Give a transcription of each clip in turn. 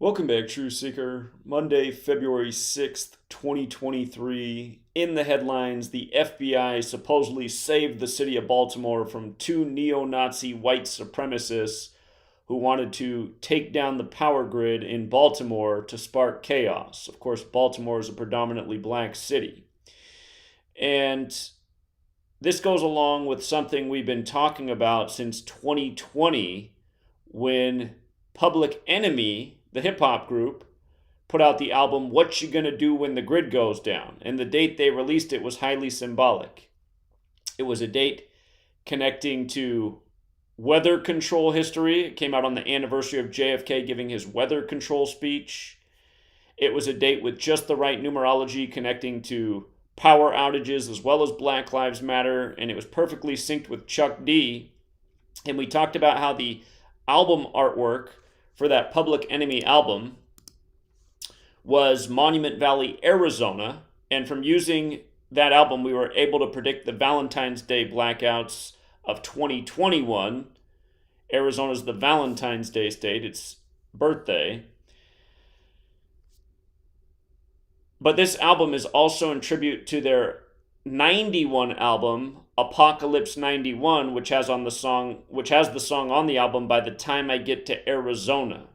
Welcome back, Truth Seeker. Monday, February 6th, 2023. In the headlines, the FBI supposedly saved the city of Baltimore from two neo-Nazi white supremacists who wanted to take down the power grid in Baltimore to spark chaos. Of course, Baltimore is a predominantly black city. And this goes along with something we've been talking about since 2020 when Public Enemy, the hip-hop group, put out the album What You Gonna Do When the Grid Goes Down, and the date they released it was highly symbolic. It was a date connecting to weather control history. It came out on the anniversary of JFK giving his weather control speech. It was a date with just the right numerology connecting to power outages as well as Black Lives Matter, and it was perfectly synced with Chuck D. And we talked about how the album artwork for that Public Enemy album was Monument Valley, Arizona. And from using that album, we were able to predict the Valentine's Day blackouts of 2021. Arizona's the Valentine's Day state, its birthday. But this album is also in tribute to their 91 album, Apocalypse 91, which has the song on the album By the Time I Get to Arizona.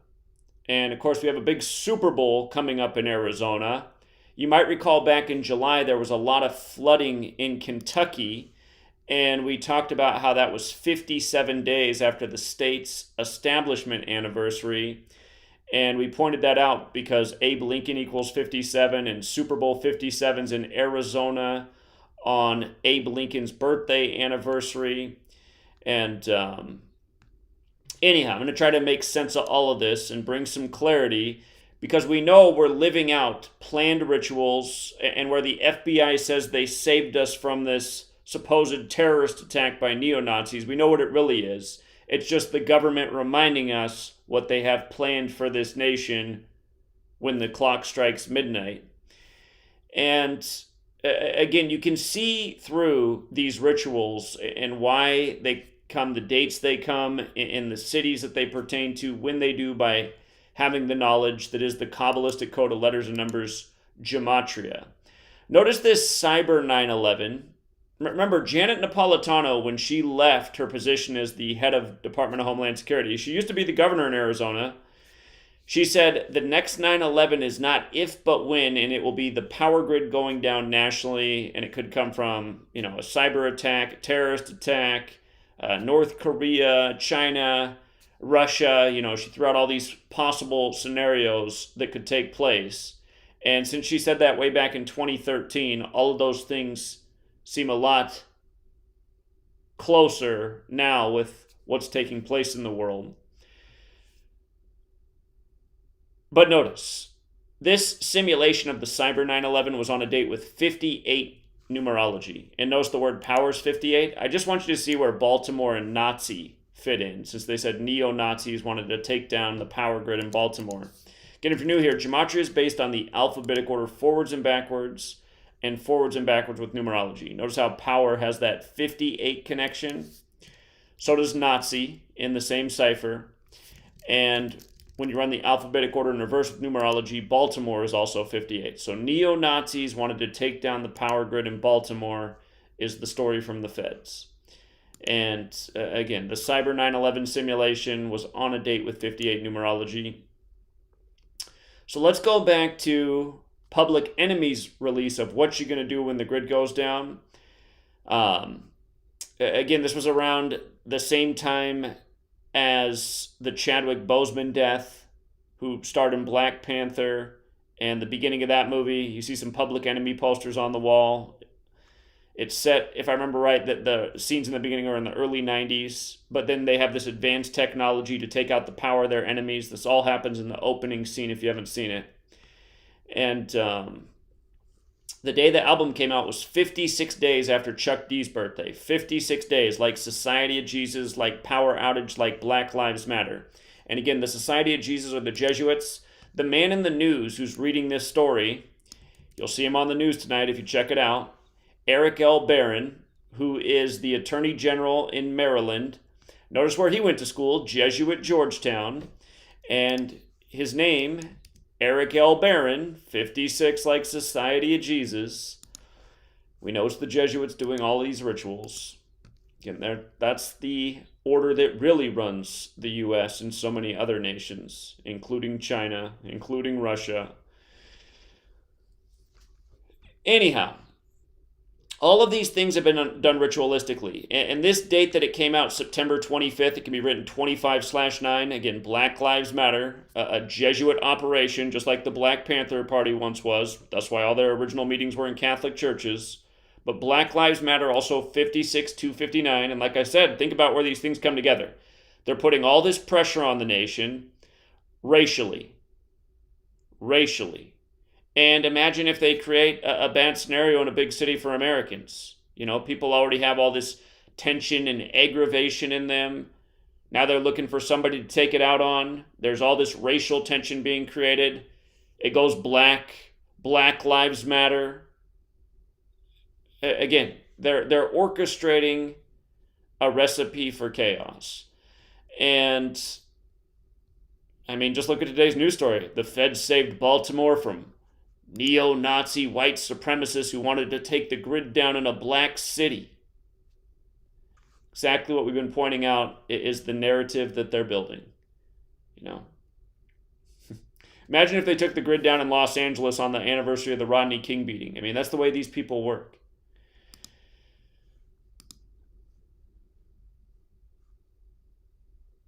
And of course, we have a big Super Bowl coming up in Arizona. You might recall back in July there was a lot of flooding in Kentucky, and we talked about how that was 57 days after the state's establishment anniversary. And we pointed that out because Abe Lincoln equals 57 and Super Bowl 57's in Arizona on Abe Lincoln's birthday anniversary. And anyhow, I'm going to try to make sense of all of this and bring some clarity because we know we're living out planned rituals, and where the FBI says they saved us from this supposed terrorist attack by neo-Nazis, we know what it really is. It's just the government reminding us what they have planned for this nation when the clock strikes midnight. And again, you can see through these rituals and why they come, the dates they come, in the cities that they pertain to, when they do, by having the knowledge that is the Kabbalistic code of letters and numbers, Gematria. Notice this Cyber 9/11. Remember, Janet Napolitano, when she left her position as the head of Department of Homeland Security, she used to be the governor in Arizona. She said the next 9/11 is not if but when, and it will be the power grid going down nationally, and it could come from, a cyber attack, a terrorist attack, North Korea, China, Russia. She threw out all these possible scenarios that could take place. And since she said that way back in 2013, all of those things seem a lot closer now with what's taking place in the world. But notice, this simulation of the Cyber 9/11 was on a date with 58 numerology. And notice the word power is 58. I just want you to see where Baltimore and Nazi fit in, since they said neo-Nazis wanted to take down the power grid in Baltimore. Again, if you're new here, Gematria is based on the alphabetic order forwards and backwards with numerology. Notice how power has that 58 connection. So does Nazi in the same cipher. And when you run the alphabetic order in reverse with numerology, Baltimore is also 58. So neo-Nazis wanted to take down the power grid in Baltimore is the story from the feds. And again, the Cyber 9/11 simulation was on a date with 58 numerology. So let's go back to Public Enemy's release of What You Gonna Do When the Grid Goes Down. Again, this was around the same time as the Chadwick Boseman death, who starred in Black Panther, and the beginning of that movie. You see some Public Enemy posters on the wall. It's set, if I remember right, that the scenes in the beginning are in the early 90s, but then they have this advanced technology to take out the power of their enemies. This all happens in the opening scene if you haven't seen it. And the day the album came out was 56 days after Chuck D's birthday. 56 days, like Society of Jesus, like Power Outage, like Black Lives Matter. And again, the Society of Jesus are the Jesuits. The man in the news who's reading this story, you'll see him on the news tonight if you check it out, Eric L. Barron, who is the Attorney General in Maryland. Notice where he went to school, Jesuit Georgetown. And his name, Eric L. Barron, 56 like Society of Jesus. We know it's the Jesuits doing all these rituals. Again, that's the order that really runs the U.S. and so many other nations, including China, including Russia. Anyhow, all of these things have been done ritualistically. And this date that it came out, September 25th, it can be written 25/9. Again, Black Lives Matter, a Jesuit operation, just like the Black Panther Party once was. That's why all their original meetings were in Catholic churches. But Black Lives Matter also 56/259. And like I said, think about where these things come together. They're putting all this pressure on the nation racially. And imagine if they create a bad scenario in a big city for Americans. You know, people already have all this tension and aggravation in them. Now they're looking for somebody to take it out on. There's all this racial tension being created. It goes black. Black Lives Matter. Again, they're orchestrating a recipe for chaos. And, I mean, just look at today's news story. The Feds saved Baltimore from neo-Nazi white supremacists who wanted to take the grid down in a black city. Exactly what we've been pointing out is the narrative that they're building. You know, imagine if they took the grid down in Los Angeles on the anniversary of the Rodney King beating. I mean, that's the way these people work.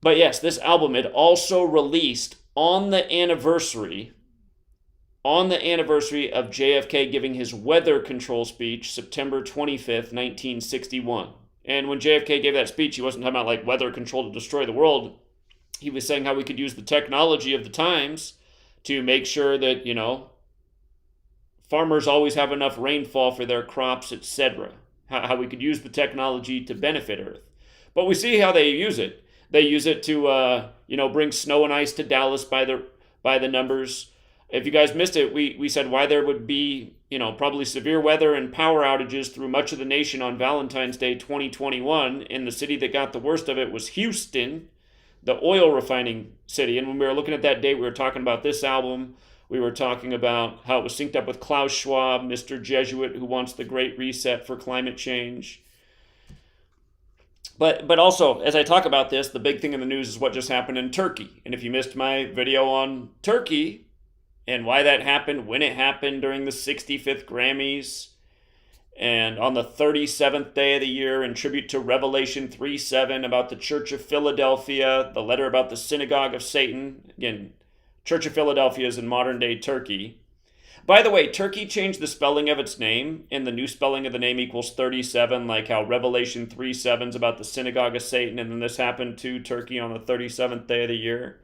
But yes, this album, it also released on the anniversary of JFK giving his weather control speech, September 25th, 1961. And when JFK gave that speech, he wasn't talking about like weather control to destroy the world. He was saying how we could use the technology of the times to make sure that, you know, farmers always have enough rainfall for their crops, etc. How we could use the technology to benefit Earth. But we see how they use it. They use it to, bring snow and ice to Dallas by the numbers. If you guys missed it, we said why there would be, probably severe weather and power outages through much of the nation on Valentine's Day 2021. And the city that got the worst of it was Houston, the oil refining city. And when we were looking at that date, we were talking about this album. We were talking about how it was synced up with Klaus Schwab, Mr. Jesuit, who wants the Great Reset for climate change. But also, as I talk about this, the big thing in the news is what just happened in Turkey. And if you missed my video on Turkey and why that happened, when it happened during the 65th Grammys, and on the 37th day of the year in tribute to Revelation 3:7 about the Church of Philadelphia, the letter about the synagogue of Satan. Again, Church of Philadelphia is in modern-day Turkey. By the way, Turkey changed the spelling of its name, and the new spelling of the name equals 37, like how Revelation 3:7 is about the synagogue of Satan, and then this happened to Turkey on the 37th day of the year.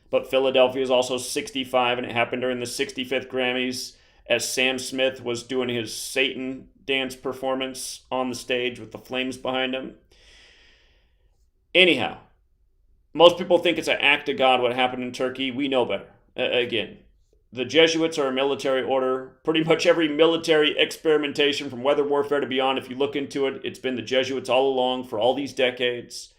But Philadelphia is also 65, and it happened during the 65th Grammys as Sam Smith was doing his Satan dance performance on the stage with the flames behind him. Anyhow, most people think it's an act of God what happened in Turkey. We know better. Again, the Jesuits are a military order. Pretty much every military experimentation from weather warfare to beyond, if you look into it, it's been the Jesuits all along for all these decades.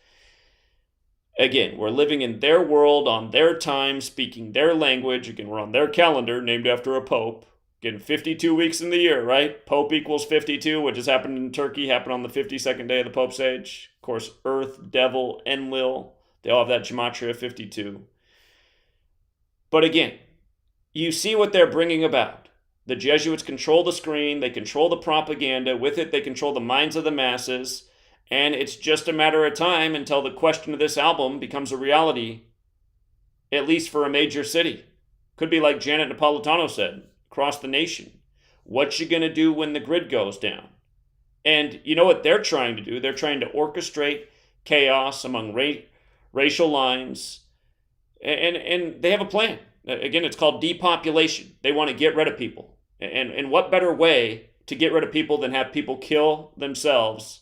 Again, we're living in their world, on their time, speaking their language. Again, we're on their calendar, named after a pope. Again, 52 weeks in the year, right? Pope equals 52, which has happened in Turkey, happened on the 52nd day of the Pope's age. Of course, Earth, Devil, Enlil, they all have that Gematria 52. But again, you see what they're bringing about. The Jesuits control the screen, they control the propaganda. With it, they control the minds of the masses. And it's just a matter of time until the question of this album becomes a reality, at least for a major city. Could be like Janet Napolitano said, across the nation. What you going to do when the grid goes down? And you know what they're trying to do? They're trying to orchestrate chaos among racial lines. And they have a plan. Again, it's called depopulation. They want to get rid of people. And what better way to get rid of people than have people kill themselves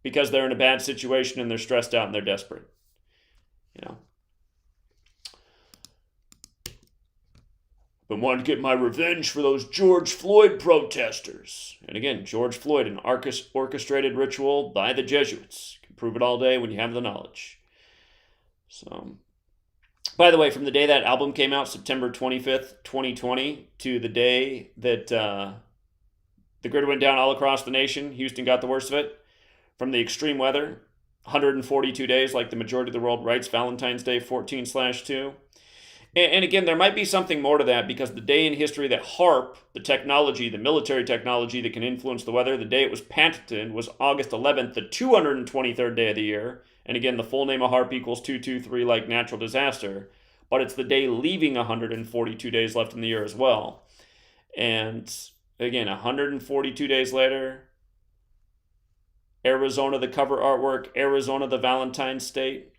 because they're in a bad situation and they're stressed out and they're desperate. But wanted to get my revenge for those George Floyd protesters. And again, George Floyd, an orchestrated ritual by the Jesuits. You can prove it all day when you have the knowledge. So, By the way, from the day that album came out, September 25th, 2020, to the day that the grid went down all across the nation, Houston got the worst of it. From the extreme weather, 142 days, like the majority of the world writes Valentine's Day 14/2. And again, there might be something more to that, because the day in history that HAARP, the technology, the military technology that can influence the weather, the day it was patented was August 11th, the 223rd day of the year. And again, the full name of HAARP equals 223, like natural disaster. But it's the day leaving 142 days left in the year as well. And again, 142 days later, Arizona, the cover artwork, Arizona, the Valentine's state.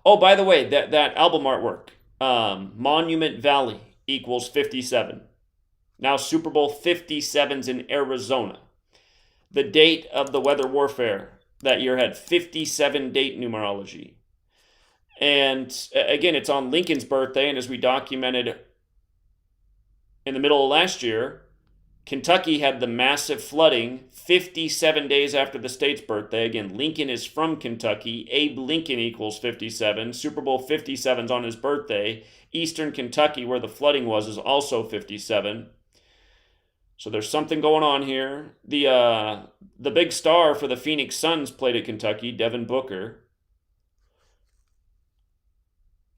Oh, by the way, that album artwork, Monument Valley equals 57. Now Super Bowl 57's in Arizona. The date of the weather warfare that year had 57 date numerology. And again, it's on Lincoln's birthday, and as we documented in the middle of last year, Kentucky had the massive flooding 57 days after the state's birthday. Again, Lincoln is from Kentucky. Abe Lincoln equals 57. Super Bowl 57's on his birthday. Eastern Kentucky, where the flooding was, is also 57. So there's something going on here. The big star for the Phoenix Suns played at Kentucky, Devin Booker.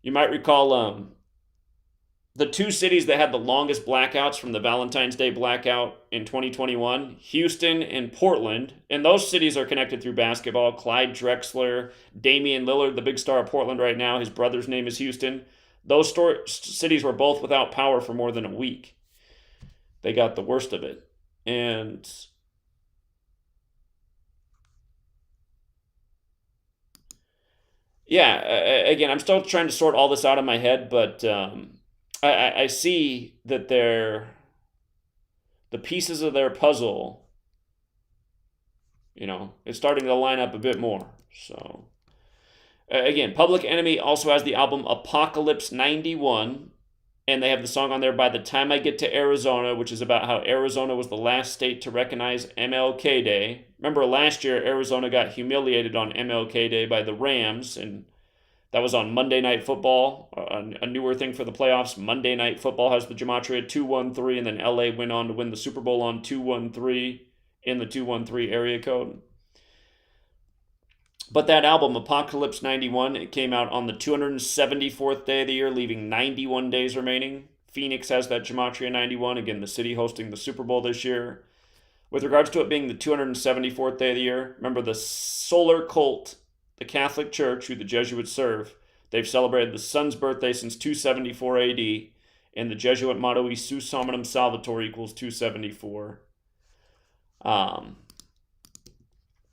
You might recall the two cities that had the longest blackouts from the Valentine's Day blackout in 2021, Houston and Portland. And those cities are connected through basketball. Clyde Drexler, Damian Lillard, the big star of Portland right now, his brother's name is Houston. Those cities were both without power for more than a week. They got the worst of it. And yeah, again, I'm still trying to sort all this out in my head, but I see that the pieces of their puzzle, it's starting to line up a bit more. So, again, Public Enemy also has the album Apocalypse 91, and they have the song on there, By the Time I Get to Arizona, which is about how Arizona was the last state to recognize MLK Day. Remember last year, Arizona got humiliated on MLK Day by the Rams, and that was on Monday Night Football, a newer thing for the playoffs. Monday Night Football has the Gematria 213, and then LA went on to win the Super Bowl on 213 in the 213 area code. But that album, Apocalypse 91, it came out on the 274th day of the year, leaving 91 days remaining. Phoenix has that Gematria 91, again, the city hosting the Super Bowl this year. With regards to it being the 274th day of the year, remember the solar cult, the Catholic Church, who the Jesuits serve, they've celebrated the sun's birthday since 274 AD, and the Jesuit motto, E Sus Hominum Salvator, equals 274.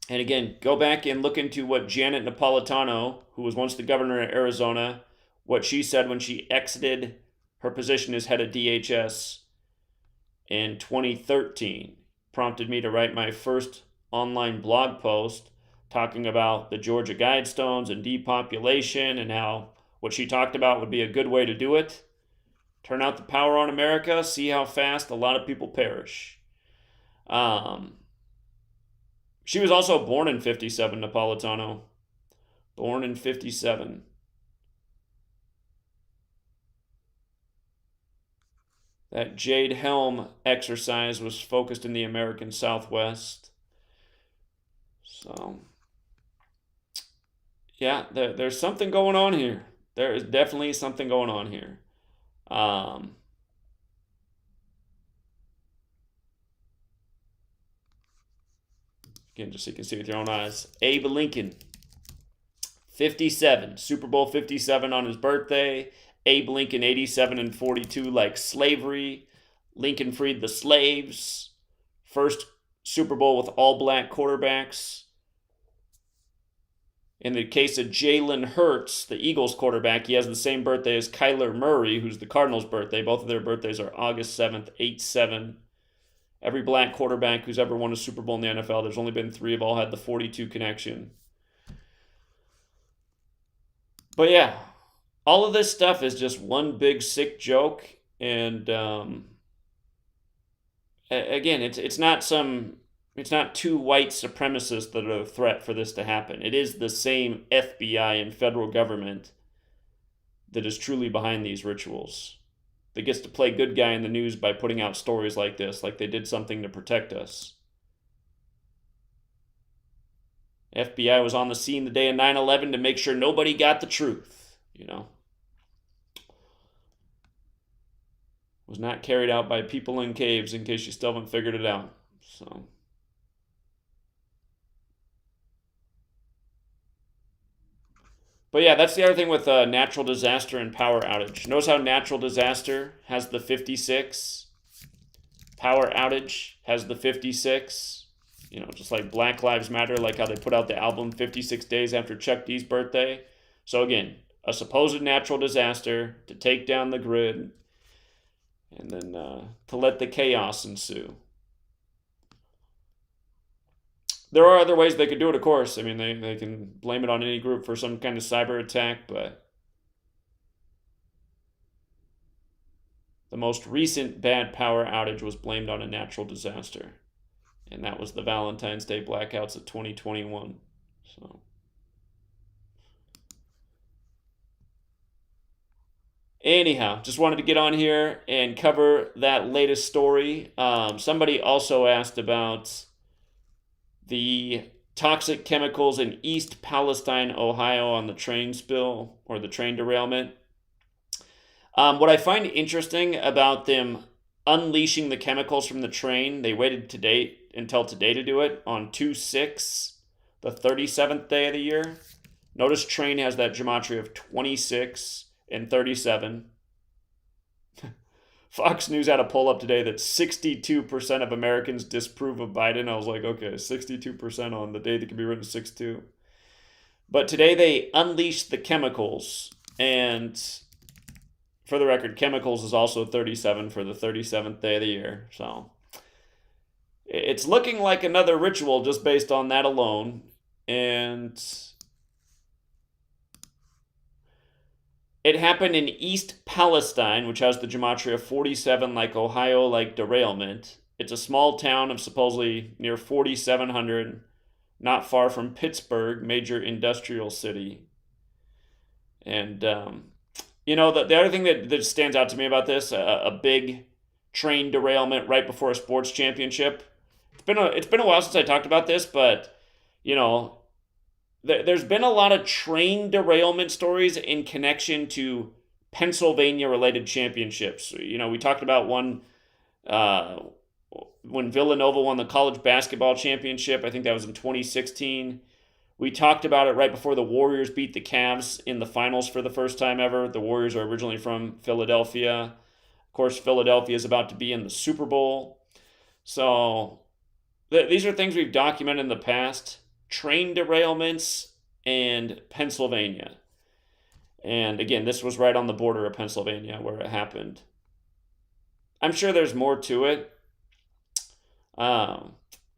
And again, go back and look into what Janet Napolitano, who was once the governor of Arizona, what she said when she exited her position as head of DHS in 2013. Prompted me to write my first online blog post talking about the Georgia Guidestones and depopulation, and how what she talked about would be a good way to do it. Turn out the power on America, see how fast a lot of people perish. She was also born in 57, Napolitano. Born in 57. That Jade Helm exercise was focused in the American Southwest. So, yeah, there's something going on here. There is definitely something going on here. Again, just so you can see with your own eyes. Abe Lincoln, 57. Super Bowl 57 on his birthday. Abe Lincoln, 87 and 42, like slavery. Lincoln freed the slaves. First Super Bowl with all black quarterbacks. In the case of Jalen Hurts, the Eagles quarterback, he has the same birthday as Kyler Murray, who's the Cardinals' birthday. Both of their birthdays are August 7th, 8-7. Every black quarterback who's ever won a Super Bowl in the NFL, there's only been 3, have all had the 42 connection. But yeah, all of this stuff is just one big sick joke. And again, it's not two white supremacists that are a threat for this to happen. It is the same FBI and federal government that is truly behind these rituals, that gets to play good guy in the news by putting out stories like this, like they did something to protect us. FBI was on the scene the day of 9/11 to make sure nobody got the truth, Was not carried out by people in caves, in case you still haven't figured it out. So, but yeah, that's the other thing with natural disaster and power outage. Notice how natural disaster has the 56, power outage has the 56. Just like Black Lives Matter, like how they put out the album 56 days after Chuck D's birthday. So again, a supposed natural disaster to take down the grid, and then to let the chaos ensue. There are other ways they could do it, of course. I mean, they can blame it on any group for some kind of cyber attack, but the most recent bad power outage was blamed on a natural disaster. And that was the Valentine's Day blackouts of 2021. So, anyhow, just wanted to get on here and cover that latest story. Somebody also asked about the toxic chemicals in East Palestine, Ohio on the train spill or the train derailment. What I find interesting about them unleashing the chemicals from the train, they waited until today to do it on 2/6, the 37th day of the year. Notice train has that gematria of 26 and 37. Fox News had a poll up today that 62% of Americans disapprove of Biden. I was like, okay, 62% on the day that can be written 6-2. But today they unleashed the chemicals, and for the record, chemicals is also 37 for the 37th day of the year. So it's looking like another ritual just based on that alone. And it happened in East Palestine, which has the gematria 47 like Ohio, like derailment. It's a small town of supposedly near 4,700, not far from Pittsburgh, major industrial city. And, the other thing that stands out to me about this, a big train derailment right before a sports championship. It's been a while since I talked about this, but, there's been a lot of train derailment stories in connection to Pennsylvania-related championships. We talked about one when Villanova won the college basketball championship. I think that was in 2016. We talked about it right before the Warriors beat the Cavs in the finals for the first time ever. The Warriors are originally from Philadelphia. Of course, Philadelphia is about to be in the Super Bowl. So these are things we've documented in the past. Train derailments and Pennsylvania. And again, this was right on the border of Pennsylvania where it happened. I'm sure there's more to it.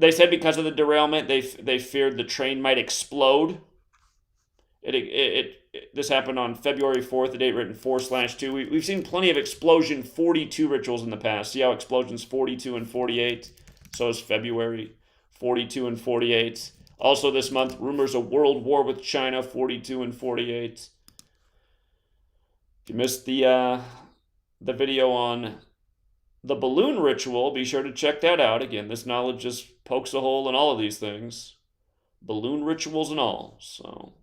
They said because of the derailment, they feared the train might explode. This happened on February 4th, the date written 4/2. We've seen plenty of explosion 42 rituals in the past. See how explosions 42 and 48? So is February 42 and 48. Also this month, rumors of world war with China, 42 and 48. If you missed the video on the balloon ritual, be sure to check that out. Again, this knowledge just pokes a hole in all of these things. Balloon rituals and all. So,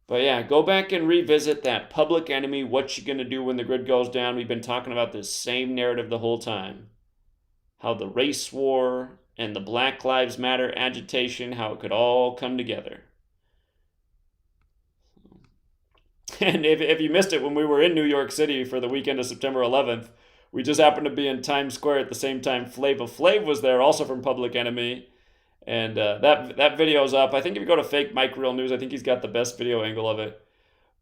but yeah, go back and revisit that Public Enemy, What You Gonna Do When the Grid Goes Down. We've been talking about this same narrative the whole time. How the race war and the Black Lives Matter agitation, how it could all come together. And if you missed it, when we were in New York City for the weekend of September 11th, we just happened to be in Times Square at the same time Flava Flav was there, also from Public Enemy. And that video's up. I think if you go to Fake Mike Real News, I think he's got the best video angle of it.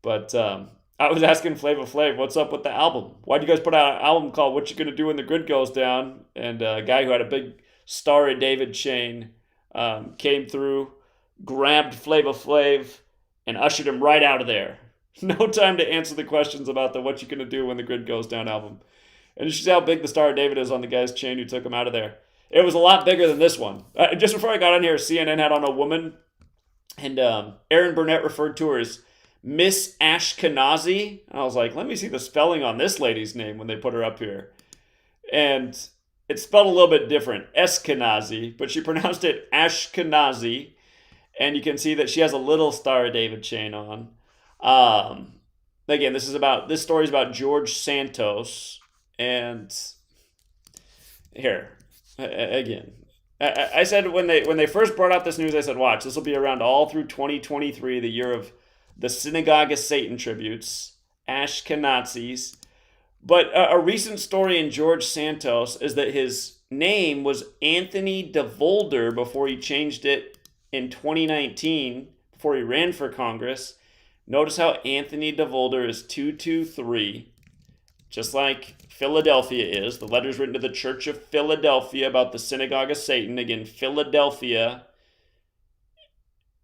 But I was asking Flava Flav, what's up with the album? Why'd you guys put out an album called What You Gonna Do When the Grid Goes Down? And a guy who had a big Star of David chain came through, grabbed Flava Flav, and ushered him right out of there. No time to answer the questions about the What You Gonna Do When the Grid Goes Down album. And you see how big the Star of David is on the guy's chain who took him out of there. It was a lot bigger than this one. Just before I got on here, CNN had on a woman, and Aaron Burnett referred to her as Miss Ashkenazi. I was like, let me see the spelling on this lady's name when they put her up here. And it's spelled a little bit different, Eskenazi, but she pronounced it Ashkenazi. And you can see that she has a little Star of David chain on. Again, this story is about George Santos. And here, again, I said when they first brought out this news, I said, watch, this will be around all through 2023, the year of the Synagogue of Satan tributes, Ashkenazis. But a recent story in George Santos is that his name was Anthony DeVolder before he changed it in 2019, before he ran for Congress. Notice how Anthony DeVolder is 223, just like Philadelphia is. The letter's written to the Church of Philadelphia about the Synagogue of Satan. Again, Philadelphia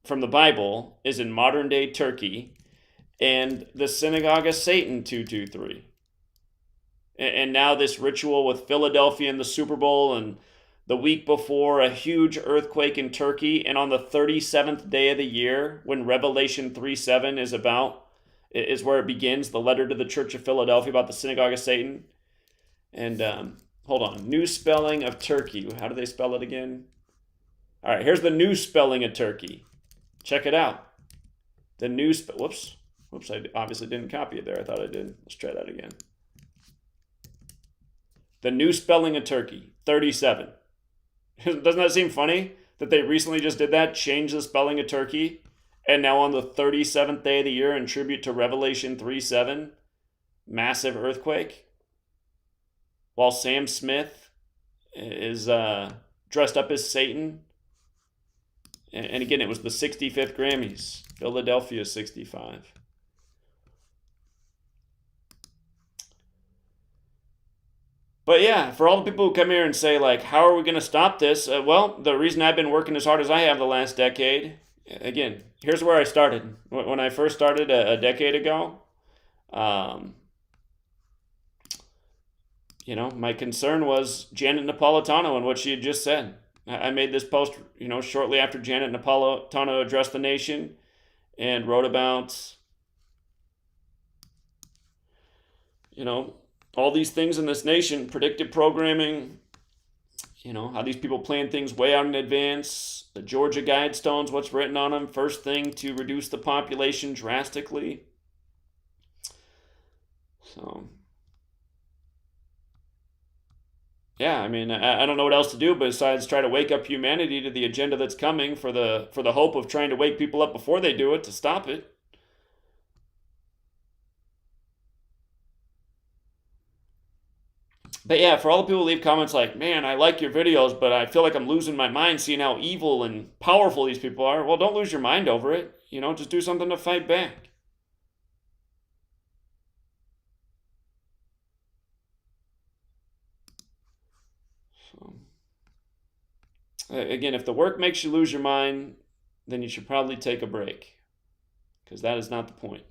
from the Bible is in modern-day Turkey, and the Synagogue of Satan 223. And now this ritual with Philadelphia and the Super Bowl, and the week before a huge earthquake in Turkey, and on the 37th day of the year when Revelation 3:7 is where it begins, the letter to the Church of Philadelphia about the Synagogue of Satan. And hold on, new spelling of Turkey. How do they spell it again? All right, here's the new spelling of Turkey. Check it out. The new whoops, I obviously didn't copy it there. I thought I did. Let's try that again. The new spelling of Turkey, 37. Doesn't that seem funny that they recently just did that, changed the spelling of Turkey, and now on the 37th day of the year in tribute to Revelation 3:7, massive earthquake, while Sam Smith is dressed up as Satan. And again, it was the 65th Grammys, Philadelphia 65. But yeah, for all the people who come here and say, like, how are we going to stop this? Well, the reason I've been working as hard as I have the last decade, again, here's where I started. When I first started a decade ago, my concern was Janet Napolitano and what she had just said. I made this post, shortly after Janet Napolitano addressed the nation and wrote about, all these things in this nation, predictive programming, how these people plan things way out in advance, the Georgia Guidestones, what's written on them, first thing to reduce the population drastically. So, yeah, I mean, I don't know what else to do besides try to wake up humanity to the agenda that's coming for the hope of trying to wake people up before they do it to stop it. But yeah, for all the people who leave comments like, man, I like your videos, but I feel like I'm losing my mind seeing how evil and powerful these people are. Well, don't lose your mind over it. Just do something to fight back. So, again, if the work makes you lose your mind, then you should probably take a break, because that is not the point.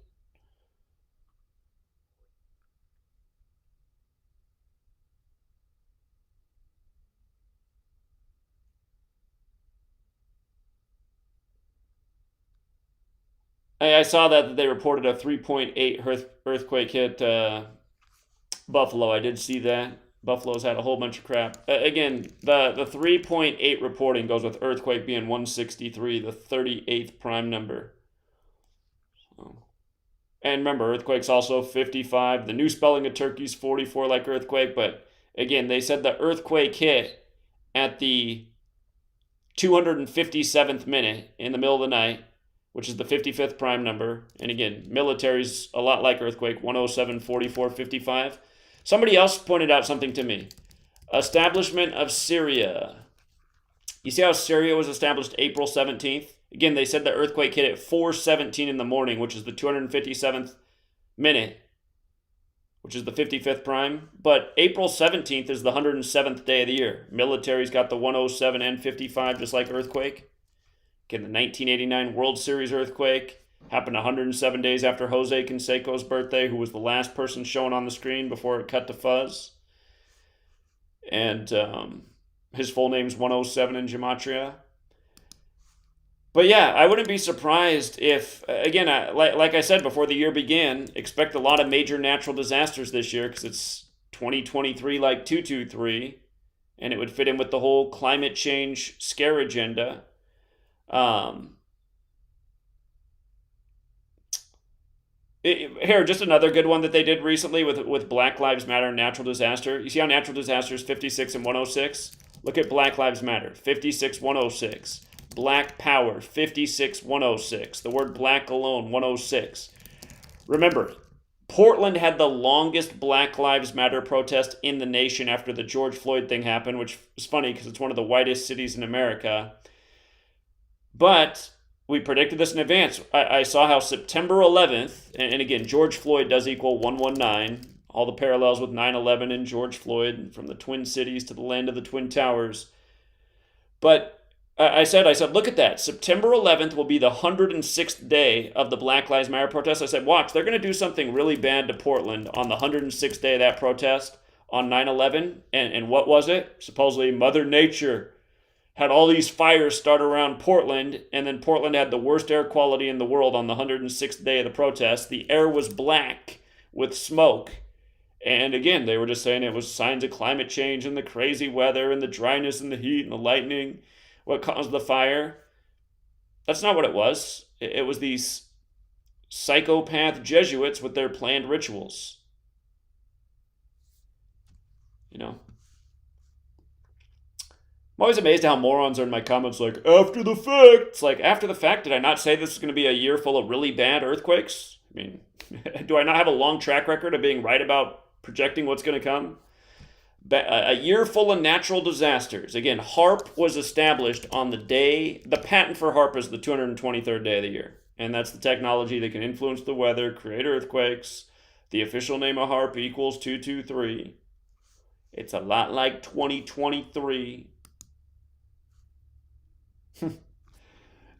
I saw that they reported a 3.8 earthquake hit Buffalo. I did see that. Buffalo's had a whole bunch of crap. Again, the 3.8 reporting goes with earthquake being 163, the 38th prime number. So, and remember, earthquake's also 55. The new spelling of Turkey's 44 like earthquake. But again, they said the earthquake hit at the 257th minute in the middle of the night, which is the 55th prime number. And again, military's a lot like earthquake, 107, 44, 55. Somebody else pointed out something to me. Establishment of Syria. You see how Syria was established April 17th? Again, they said the earthquake hit at 4:17 in the morning, which is the 257th minute, which is the 55th prime. But April 17th is the 107th day of the year. Military's got the 107 and 55, just like earthquake. Again, the 1989 World Series earthquake happened 107 days after Jose Canseco's birthday, who was the last person shown on the screen before it cut to fuzz. And his full name's 107 in Gematria. But yeah, I wouldn't be surprised if, again, like I said before the year began, expect a lot of major natural disasters this year because it's 2023 like 223, and it would fit in with the whole climate change scare agenda. Here, just another good one that they did recently with Black Lives Matter and natural disaster. You see how natural disaster is 56 and 106? Look at Black Lives Matter, 56, 106. Black Power, 56, 106. The word black alone, 106. Remember, Portland had the longest Black Lives Matter protest in the nation after the George Floyd thing happened, which is funny because it's one of the whitest cities in America. But we predicted this in advance. I saw how September 11th, and again, George Floyd does equal 119, all the parallels with 9/11 and George Floyd, from the Twin Cities to the land of the Twin Towers. But I said, look at that. September 11th will be the 106th day of the Black Lives Matter protest. I said, watch, they're going to do something really bad to Portland on the 106th day of that protest on 9/11. And what was it? Supposedly Mother Nature had all these fires start around Portland, and then Portland had the worst air quality in the world on the 106th day of the protest. The air was black with smoke. And again, they were just saying it was signs of climate change and the crazy weather and the dryness and the heat and the lightning what caused the fire. That's not what it was. It was these psychopath Jesuits with their planned rituals. You know? I'm always amazed how morons are in my comments like, after the fact. It's like, after the fact, did I not say this is going to be a year full of really bad earthquakes? I mean, do I not have a long track record of being right about projecting what's going to come? A year full of natural disasters. Again, HARP was established on the day, the patent for HARP is the 223rd day of the year. And that's the technology that can influence the weather, create earthquakes. The official name of HARP equals 223. It's a lot like 2023.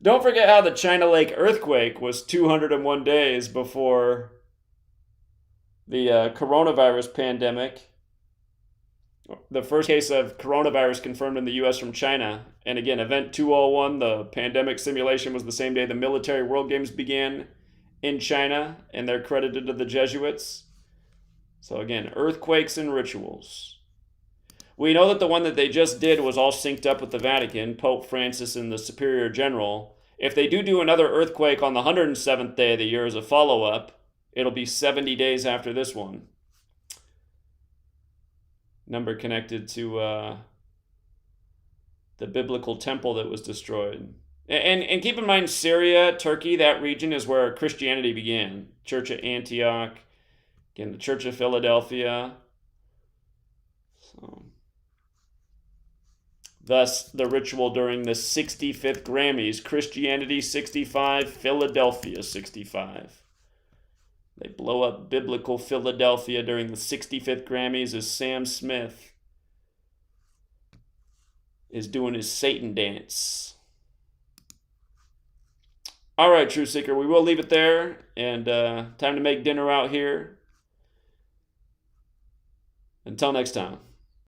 Don't forget how the China Lake earthquake was 201 days before the coronavirus pandemic. The first case of coronavirus confirmed in the U.S. from China. And again, Event 201, the pandemic simulation, was the same day the military World Games began in China, and they're credited to the Jesuits. So again, earthquakes and rituals. We know that the one that they just did was all synced up with the Vatican, Pope Francis and the Superior General. If they do another earthquake on the 107th day of the year as a follow-up, it'll be 70 days after this one. Number connected to the biblical temple that was destroyed. And keep in mind, Syria, Turkey, that region is where Christianity began. Church of Antioch, again, the Church of Philadelphia. So, thus, the ritual during the 65th Grammys, Christianity 65, Philadelphia 65. They blow up biblical Philadelphia during the 65th Grammys as Sam Smith is doing his Satan dance. All right, Truth Seeker, we will leave it there. And time to make dinner out here. Until next time.